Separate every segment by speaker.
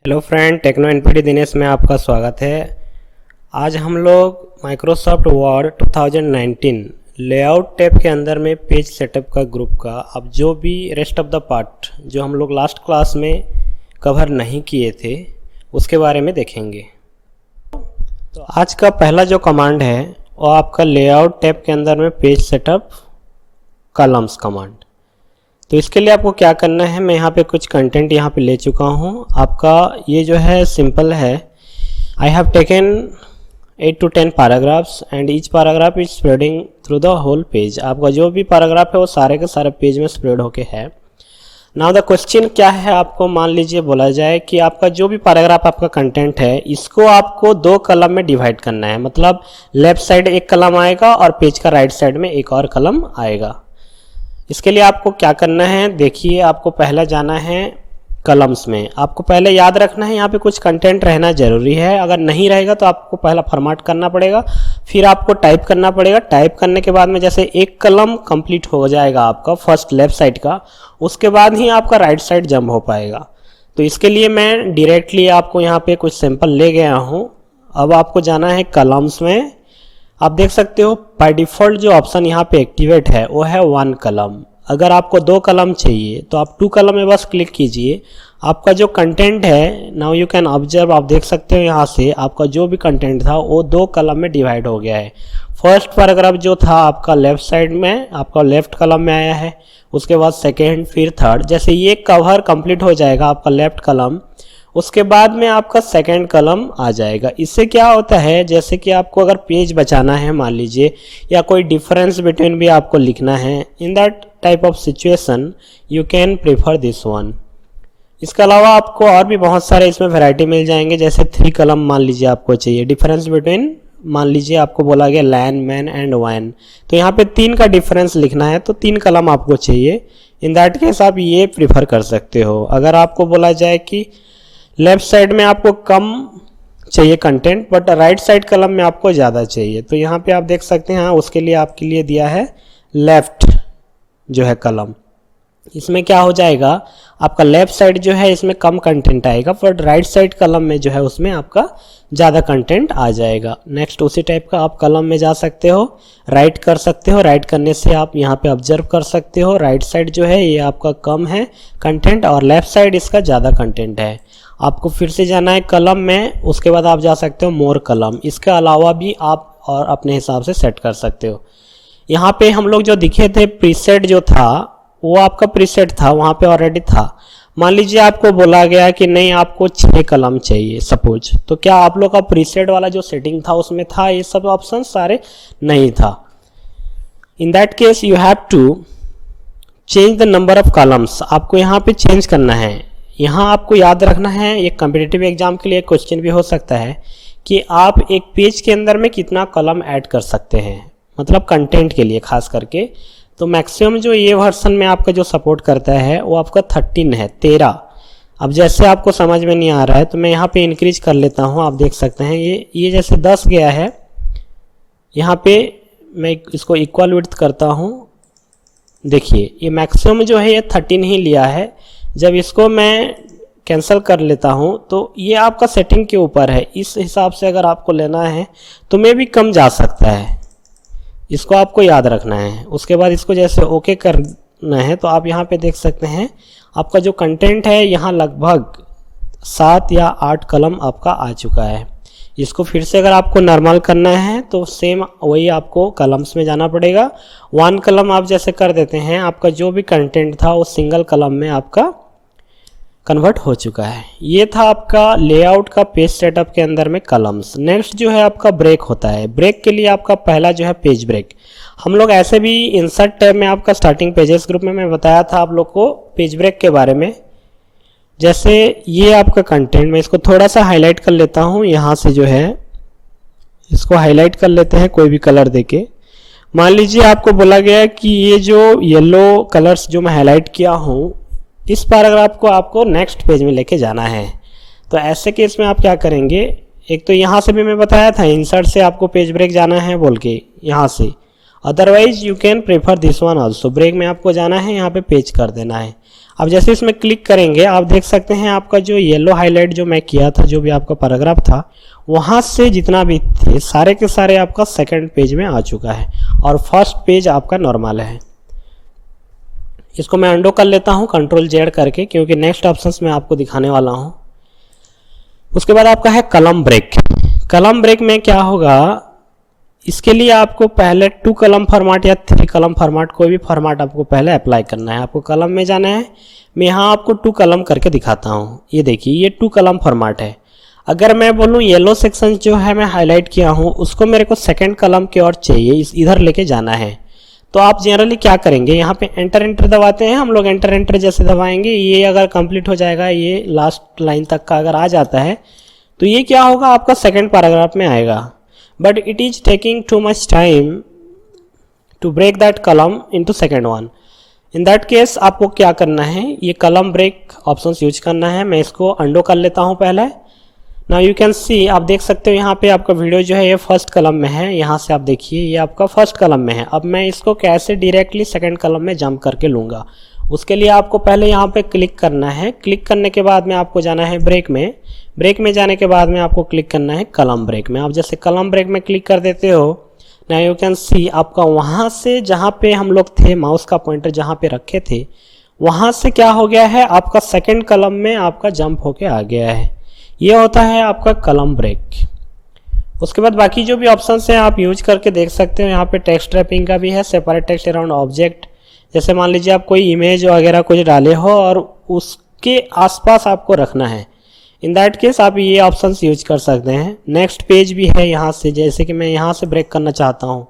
Speaker 1: Hello friend, techno NPT Dinesh में आपका स्वागत है। आज हम लोग माइक्रोसॉफ्ट वर्ड 2019 लेआउट टैब के अंदर में पेज सेटअप का ग्रुप का अब जो भी रेस्ट ऑफ द पार्ट जो हम लोग लास्ट क्लास में कवर नहीं किए थे उसके बारे में देखेंगे। तो आज का पहला जो कमांड है वो आपका लेआउट टैब के अंदर में पेज सेटअप कॉलम्स कमांड। तो इसके लिए आपको क्या करना है, मैं यहाँ पे कुछ कंटेंट यहाँ पे ले चुका हूँ। आपका ये जो है सिंपल है। I have taken 8 to 10 paragraphs and each paragraph is spreading through the whole page. आपका जो भी पैराग्राफ है वो सारे के सारे पेज में स्प्रेड होके है। नाउ द क्वेश्चन क्या है, आपको मान लीजिए बोला जाए कि आपका जो भी पैराग्राफ आपका कंटेंट है इसको आपको दो कलम में डिवाइड करना है। मतलब लेफ्ट साइड एक कलम आएगा और पेज का राइट साइड में एक और कलम आएगा। इसके लिए आपको क्या करना है, देखिए आपको पहला जाना है कलम्स में। आपको पहले याद रखना है यहाँ पे कुछ कंटेंट रहना जरूरी है। अगर नहीं रहेगा तो आपको पहला फॉर्मेट करना पड़ेगा, फिर आपको टाइप करना पड़ेगा। टाइप करने के बाद में जैसे एक कलम कंप्लीट हो जाएगा आपका फर्स्ट लेफ्ट साइड का, उसके बाद ही आपका राइट साइड जंप हो पाएगा। तो इसके लिए मैं डायरेक्टली आपको यहाँ पे कुछ सैंपल ले गया हूँ। अब आपको जाना है कलम्स में। आप देख सकते हो बाय डिफ़ॉल्ट जो ऑप्शन यहाँ पे एक्टिवेट है वो है 1 कलम। अगर आपको 2 कलम चाहिए तो आप 2 कलम में बस क्लिक कीजिए। आपका जो कंटेंट है नाउ यू कैन ऑब्जर्व, आप देख सकते हो यहाँ से आपका जो भी कंटेंट था वो 2 कलम में डिवाइड हो गया है। फर्स्ट पैराग्राफ जो था आपका लेफ्ट साइड में आपका लेफ्ट कलम में आया है, उसके बाद सेकेंड, फिर थर्ड। जैसे ये कवर कंप्लीट हो जाएगा आपका लेफ्ट कलम, उसके बाद में आपका सेकंड कलम आ जाएगा। इससे क्या होता है, जैसे कि आपको अगर पेज बचाना है मान लीजिए, या कोई डिफरेंस बिटवीन भी आपको लिखना है, in that type of situation you can prefer this one. इसके अलावा आपको और भी बहुत सारे इसमें वैरायटी मिल जाएंगे। जैसे 3 कलम मान लीजिए आपको चाहिए, डिफरेंस बिटवीन मान लीजिए आपको बोला गया लैन, मैन एंड वैन, तो यहाँ पे 3 का डिफरेंस लिखना है तो 3 कलम आपको चाहिए। इन दैट केस आप ये प्रीफर कर सकते हो। अगर आपको बोला जाए कि लेफ्ट साइड में आपको कम चाहिए कंटेंट बट राइट साइड कलम में आपको ज़्यादा चाहिए, तो यहाँ पे आप देख सकते हैं उसके लिए आपके लिए दिया है लेफ्ट जो है कलम। इसमें क्या हो जाएगा, आपका लेफ्ट साइड जो है इसमें कम कंटेंट आएगा बट राइट साइड कलम में जो है उसमें आपका ज़्यादा कंटेंट आ जाएगा। नेक्स्ट उसी टाइप का आप कलम में जा सकते हो, राइट कर सकते हो। राइट करने से आप यहाँ पे ऑब्जर्व कर सकते हो राइट साइड जो है ये आपका कम है कंटेंट और लेफ्ट साइड इसका ज़्यादा कंटेंट है। आपको फिर से जाना है कलम में, उसके बाद आप जा सकते हो मोर कलम। इसके अलावा भी आप और अपने हिसाब से सेट कर सकते हो। यहाँ पे हम लोग जो दिखे थे प्रीसेट जो था वो आपका प्रीसेट था, वहाँ पे ऑलरेडी था। मान लीजिए आपको बोला गया कि नहीं आपको 6 कलम चाहिए सपोज, तो क्या आप लोग का प्रीसेट वाला जो सेटिंग था उसमें था ये सब ऑप्शन सारे? नहीं था। In that case you have to change the number of columns. आपको यहाँ पे चेंज करना है। यहाँ आपको याद रखना है, एक कम्पिटिटिव एग्जाम के लिए क्वेश्चन भी हो सकता है कि आप एक पेज के अंदर में कितना कॉलम ऐड कर सकते हैं, मतलब कंटेंट के लिए खास करके। तो मैक्सिमम जो ये वर्सन में आपका जो सपोर्ट करता है वो आपका 13 है, 13। अब जैसे आपको समझ में नहीं आ रहा है तो मैं यहाँ पे इंक्रीज कर लेता हूँ। आप देख सकते हैं ये जैसे 10 गया है, यहाँ पे मैं इसको इक्वल विड्थ करता हूँ। देखिए ये मैक्सिमम जो है ये 13 ही लिया है। जब इसको मैं कैंसिल कर लेता हूँ तो ये आपका सेटिंग के ऊपर है। इस हिसाब से अगर आपको लेना है तो मैं भी कम जा सकता है, इसको आपको याद रखना है। उसके बाद इसको जैसे ओके करना है तो आप यहाँ पे देख सकते हैं आपका जो कंटेंट है यहाँ लगभग 7 या 8 कलम आपका आ चुका है। इसको फिर से अगर आपको नॉर्मल करना है तो सेम वही आपको कलम्स में जाना पड़ेगा। 1 कलम आप जैसे कर देते हैं, आपका जो भी कंटेंट था वो सिंगल कलम में आपका कन्वर्ट हो चुका है। ये था आपका लेआउट का पेज सेटअप के अंदर में कलम्स। नेक्स्ट जो है आपका ब्रेक होता है। ब्रेक के लिए आपका पहला जो है पेज ब्रेक। हम लोग ऐसे भी इंसर्ट टैब में आपका स्टार्टिंग पेजेस ग्रुप में मैं बताया था आप लोग को पेज ब्रेक के बारे में। जैसे ये आपका कंटेंट, मैं इसको थोड़ा सा हाईलाइट कर लेता हूँ। यहाँ से जो है इसको हाईलाइट कर लेते हैं कोई भी कलर देके। मान लीजिए आपको बोला गया कि ये जो येलो कलर्स जो मैं हाईलाइट किया हूँ इस पैराग्राफ को आपको नेक्स्ट पेज में लेके जाना है। तो ऐसे केस में आप क्या करेंगे, एक तो यहाँ से भी मैं बताया था इंसर्ट से आपको पेज ब्रेक जाना है बोल के यहाँ से, otherwise you can prefer this one also. Break में आपको जाना है, यहाँ पे पेज कर देना है। अब जैसे इसमें क्लिक करेंगे आप देख सकते हैं आपका जो येलो हाईलाइट जो मैं किया था, जो भी आपका पैराग्राफ था, वहाँ से जितना भी थे सारे के सारे आपका सेकंड पेज में आ चुका है और फर्स्ट पेज आपका नॉर्मल है। इसको मैं अंडो कर लेता हूँ कंट्रोल जेड करके, क्योंकि नेक्स्ट ऑप्शंस में आपको दिखाने वाला हूँ। उसके बाद आपका है कलम ब्रेक। कलम ब्रेक में क्या होगा, इसके लिए आपको पहले 2 कलम फॉर्मेट या 3 कलम फॉर्मेट, कोई भी फॉर्मेट आपको पहले अप्लाई करना है। आपको कलम में जाना है, मैं यहाँ आपको 2 कलम करके दिखाता हूँ। ये देखिए ये 2 कलम फॉर्मेट है। अगर मैं बोलूँ येलो सेक्शन जो है मैं हाईलाइट किया हूँ उसको मेरे को सेकंड कलम की ओर चाहिए, इधर लेके जाना है। तो आप जनरली क्या करेंगे, यहाँ पे एंटर एंटर दबाते हैं हम लोग। एंटर एंटर जैसे दबाएंगे, ये अगर कंप्लीट हो जाएगा, ये लास्ट लाइन तक का अगर आ जाता है तो ये क्या होगा, आपका सेकंड पैराग्राफ में आएगा। But it is taking too much time to break that column into second one. In that case आपको क्या करना है, ये कलम ब्रेक ऑप्शन यूज करना है। मैं इसको अंडो कर लेता हूँ पहले। नाउ यू कैन सी, आप देख सकते हो यहाँ पे आपका वीडियो जो है ये फर्स्ट कलम में है। यहाँ से आप देखिए ये आपका फर्स्ट कलम में है। अब मैं इसको कैसे डायरेक्टली सेकंड कलम में जंप करके लूँगा, उसके लिए आपको पहले यहाँ पे क्लिक करना है। क्लिक करने के बाद में आपको जाना है ब्रेक में। ब्रेक में जाने के बाद में आपको क्लिक करना है कलम ब्रेक में। आप जैसे कलम ब्रेक में क्लिक कर देते हो, नाउ यू कैन सी आपका वहाँ से जहाँ पे हम लोग थे, माउस का पॉइंटर जहाँ पे रखे थे, वहाँ से क्या हो गया है, आपका सेकंड कलम में आपका जंप होके आ गया है। ये होता है आपका कलम ब्रेक। उसके बाद बाकी जो भी ऑप्शंस हैं आप यूज करके देख सकते हो। यहाँ पे टेक्स्ट रैपिंग का भी है, सेपरेट टेक्स्ट अराउंड ऑब्जेक्ट। जैसे मान लीजिए आप कोई इमेज वगैरह कुछ डाले हो और उसके आसपास आपको रखना है, इन दैट केस आप ये ऑप्शंस यूज कर सकते हैं। नेक्स्ट पेज भी है यहाँ से, जैसे कि मैं यहाँ से ब्रेक करना चाहता हूँ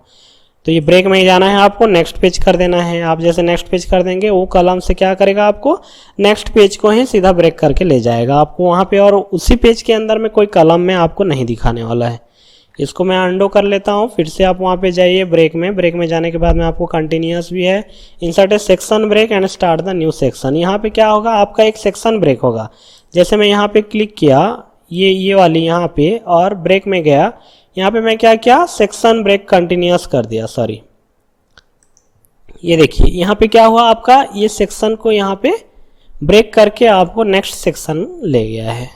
Speaker 1: तो ये ब्रेक में ही जाना है, आपको नेक्स्ट पेज कर देना है। आप जैसे नेक्स्ट पेज कर देंगे वो कलम से क्या करेगा, आपको नेक्स्ट पेज को ही सीधा ब्रेक करके ले जाएगा आपको वहाँ पे, और उसी पेज के अंदर में कोई कलम में आपको नहीं दिखाने वाला है। इसको मैं अंडो कर लेता हूँ। फिर से आप वहाँ पे जाइए ब्रेक में। ब्रेक में जाने के बाद में आपको कंटिन्यूअस भी है, insert a section break and start the new section. यहाँ पे क्या होगा, आपका एक सेक्शन ब्रेक होगा। जैसे मैं यहाँ पे क्लिक किया, ये वाली यहाँ पे, और ब्रेक में गया, यहाँ पे मैं क्या किया, सेक्शन ब्रेक कंटिन्यूअस कर दिया, सॉरी। ये देखिए यहाँ पे क्या हुआ, आपका ये सेक्शन को यहाँ पे ब्रेक करके आपको नेक्स्ट सेक्शन ले गया है।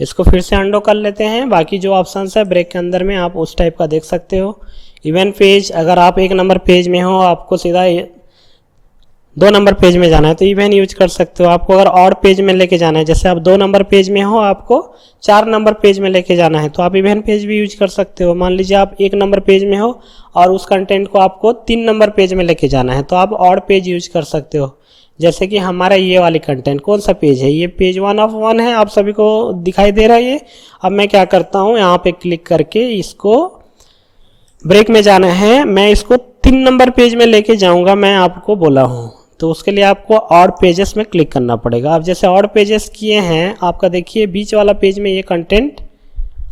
Speaker 1: इसको फिर से अंडो कर लेते हैं। बाकी जो ऑप्शंस है ब्रेक के अंदर में आप उस टाइप का देख सकते हो। इवन पेज, अगर आप 1 नंबर पेज में हो, आपको सीधा 2 नंबर पेज में जाना है तो इवन यूज कर सकते हो। आपको अगर ऑड पेज में लेके जाना है, जैसे आप 2 नंबर पेज में हो, आपको 4 नंबर पेज में लेके जाना है तो आप इवन पेज भी यूज कर सकते हो। मान लीजिए आप 1 नंबर पेज में हो और उस कंटेंट को आपको 3 नंबर पेज में लेके जाना है तो आप ऑड पेज यूज कर सकते हो। जैसे कि हमारा ये वाली कंटेंट कौन सा पेज है, ये पेज 1 ऑफ 1 है, आप सभी को दिखाई दे रहा है ये। अब मैं क्या करता हूँ, यहाँ पे क्लिक करके इसको ब्रेक में जाना है, मैं इसको 3 नंबर पेज में लेके जाऊँगा, मैं आपको बोला हूँ। तो उसके लिए आपको ऑड पेजेस में क्लिक करना पड़ेगा। आप जैसे ऑड पेजेस किए हैं, आपका देखिए बीच वाला पेज में ये कंटेंट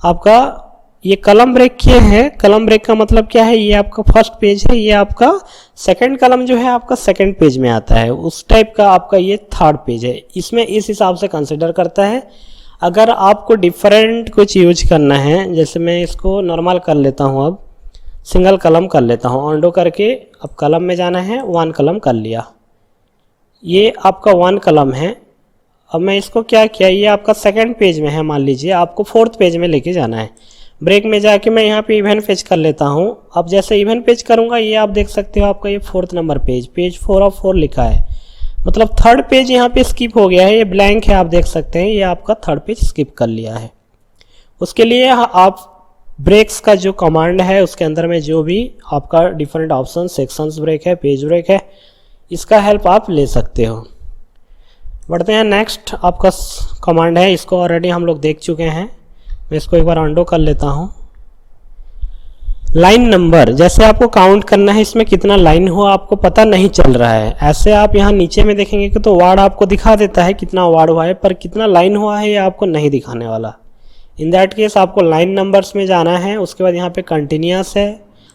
Speaker 1: आपका, ये कलम ब्रेक किए हैं। कलम ब्रेक का मतलब क्या है, ये आपका फर्स्ट पेज है, ये आपका सेकंड कलम जो है आपका सेकंड पेज में आता है, उस टाइप का आपका ये थर्ड पेज है। इसमें इस हिसाब से कंसिडर करता है। अगर आपको डिफरेंट कुछ यूज करना है, जैसे मैं इसको नॉर्मल कर लेता हूँ, अब सिंगल कलम कर लेता हूँ, अंडो करके अब कलम में जाना है, 1 कलम कर लिया। ये आपका 1 कलम है। अब मैं इसको क्या किया, ये आपका सेकंड पेज में है, मान लीजिए आपको 4th पेज में लेके जाना है। ब्रेक में जाके मैं यहाँ पे इवन पेज कर लेता हूँ। अब जैसे इवन पेज करूँगा, ये आप देख सकते हो आपका ये 4th नंबर पेज 4 ऑफ 4 लिखा है, मतलब 3rd पेज यहाँ पे स्किप हो गया है, ये ब्लैंक है, आप देख सकते हैं ये आपका 3rd पेज स्किप कर लिया है। उसके लिए आप ब्रेक्स का जो कमांड है उसके अंदर में जो भी आपका डिफरेंट ऑप्शन, सेक्शंस ब्रेक है, पेज ब्रेक है, इसका हेल्प आप ले सकते हो। बढ़ते हैं नेक्स्ट आपका कमांड है, इसको ऑलरेडी हम लोग देख चुके हैं। मैं इसको एक बार अंडो कर लेता हूँ। लाइन नंबर, जैसे आपको काउंट करना है इसमें कितना लाइन हुआ आपको पता नहीं चल रहा है, ऐसे आप यहाँ नीचे में देखेंगे कि तो वर्ड आपको दिखा देता है कितना वर्ड हुआ है, पर कितना लाइन हुआ है ये आपको नहीं दिखाने वाला। इन दैट केस आपको लाइन नंबर्स में जाना है। उसके बाद यहाँ पे कंटिन्यूअस है,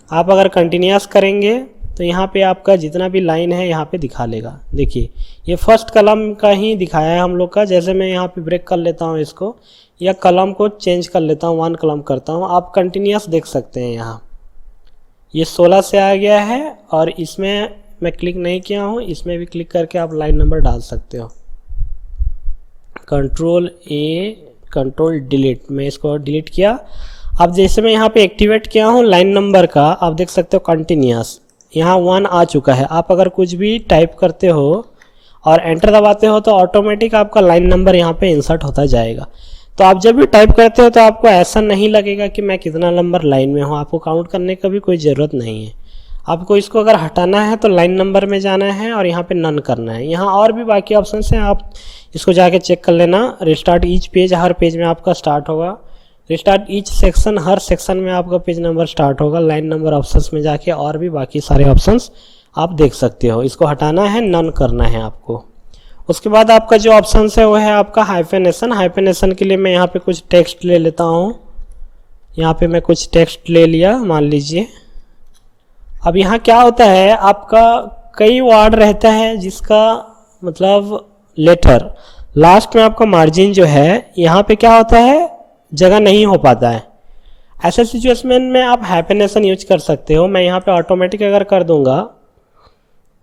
Speaker 1: आप अगर कंटिन्यूअस करेंगे तो यहाँ पे आपका जितना भी लाइन है यहाँ पे दिखा लेगा। देखिए ये फर्स्ट कलम का ही दिखाया है हम लोग का। जैसे मैं यहाँ पे ब्रेक कर लेता हूँ इसको, या कलम को चेंज कर लेता हूँ, 1 कलम करता हूँ, आप कंटिन्यूअस देख सकते हैं। यहाँ ये 16 से आ गया है और इसमें मैं क्लिक नहीं किया हूँ, इसमें भी क्लिक करके आप लाइन नंबर डाल सकते हो। कंट्रोल ए, कंट्रोल डिलीट, मैं इसको डिलीट किया। अब जैसे मैं यहाँ पे एक्टिवेट किया हूँ लाइन नंबर का, आप देख सकते हो कंटिन्यूअस, यहाँ 1 आ चुका है। आप अगर कुछ भी टाइप करते हो और एंटर दबाते हो तो ऑटोमेटिक आपका लाइन नंबर यहाँ पे इंसर्ट होता जाएगा। तो आप जब भी टाइप करते हो तो आपको ऐसा नहीं लगेगा कि मैं कितना नंबर लाइन में हूँ, आपको काउंट करने का भी कोई ज़रूरत नहीं है। आपको इसको अगर हटाना है तो लाइन नंबर में जाना है और यहाँ पे नन करना है। यहाँ और भी बाकी ऑप्शंस हैं, आप इसको जाके चेक कर लेना। रिस्टार्ट ईच पेज, हर पेज में आपका स्टार्ट होगा। रिस्टार्ट ईच सेक्शन, हर सेक्शन में आपका पेज नंबर स्टार्ट होगा। लाइन नंबर ऑप्शंस में जाके और भी बाकी सारे ऑप्शंस आप देख सकते हो। इसको हटाना है, नन करना है आपको। उसके बाद आपका जो ऑप्शन है वो है आपका हाइफेनेशन। हाइफेनेशन के लिए मैं यहाँ पे कुछ टेक्स्ट ले लेता हूँ। यहाँ पे मैं कुछ टेक्स्ट ले लिया, मान लीजिए। अब यहाँ क्या होता है, आपका कई वर्ड रहता है जिसका मतलब लेटर लास्ट में आपका मार्जिन जो है यहाँ पे क्या होता है, जगह नहीं हो पाता है। ऐसे सिचुएशन में आप हाइफेनेशन यूज कर सकते हो। मैं यहाँ पे ऑटोमेटिक अगर कर दूंगा,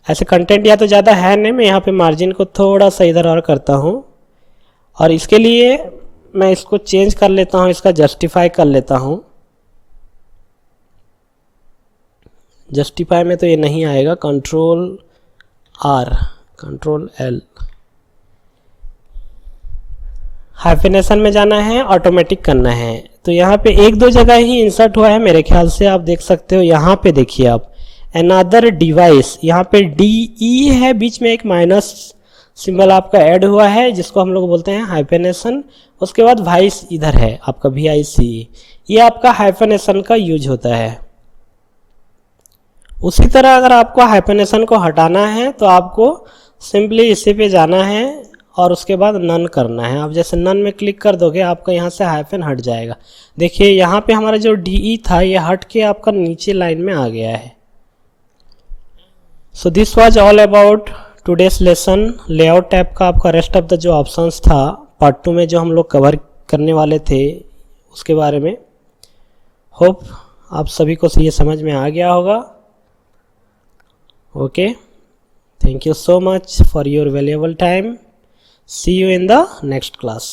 Speaker 1: ऐसे कंटेंट या तो ज़्यादा है नहीं, मैं यहाँ पे मार्जिन को थोड़ा सा इधर और करता हूँ और इसके लिए मैं इसको चेंज कर लेता हूँ, इसका जस्टिफाई कर लेता हूँ। जस्टिफाई में तो ये नहीं आएगा, control R, control L. Hyphenation में जाना है, ऑटोमेटिक करना है। तो यहाँ पे 1-2 जगह ही इंसर्ट हुआ है मेरे ख्याल से, आप देख सकते हो। यहाँ पे देखिए आप, अनदर डिवाइस, यहाँ पे DE है, बीच में एक माइनस सिंबल आपका ऐड हुआ है जिसको हम लोग बोलते हैं हाइफेनेशन। उसके बाद वाइस इधर है आपका VICE, ये आपका हाइफेनेशन का यूज होता है। उसी तरह अगर आपको हाइफेनेशन को हटाना है तो आपको सिंपली इसी पे जाना है और उसके बाद नन करना है। आप जैसे नन में क्लिक कर दोगे आपका यहाँ से हाइफन हट जाएगा। देखिए यहाँ पे हमारा जो DE था ये हट के आपका नीचे लाइन में आ गया है। So this was all about today's lesson. Layout tab का आपका रेस्ट ऑफ द जो ऑप्शंस था पार्ट 2 में जो हम लोग कवर करने वाले थे उसके बारे में। होप आप सभी को ये समझ में आ गया होगा। Okay, thank you so much for your valuable time. See you in the next class.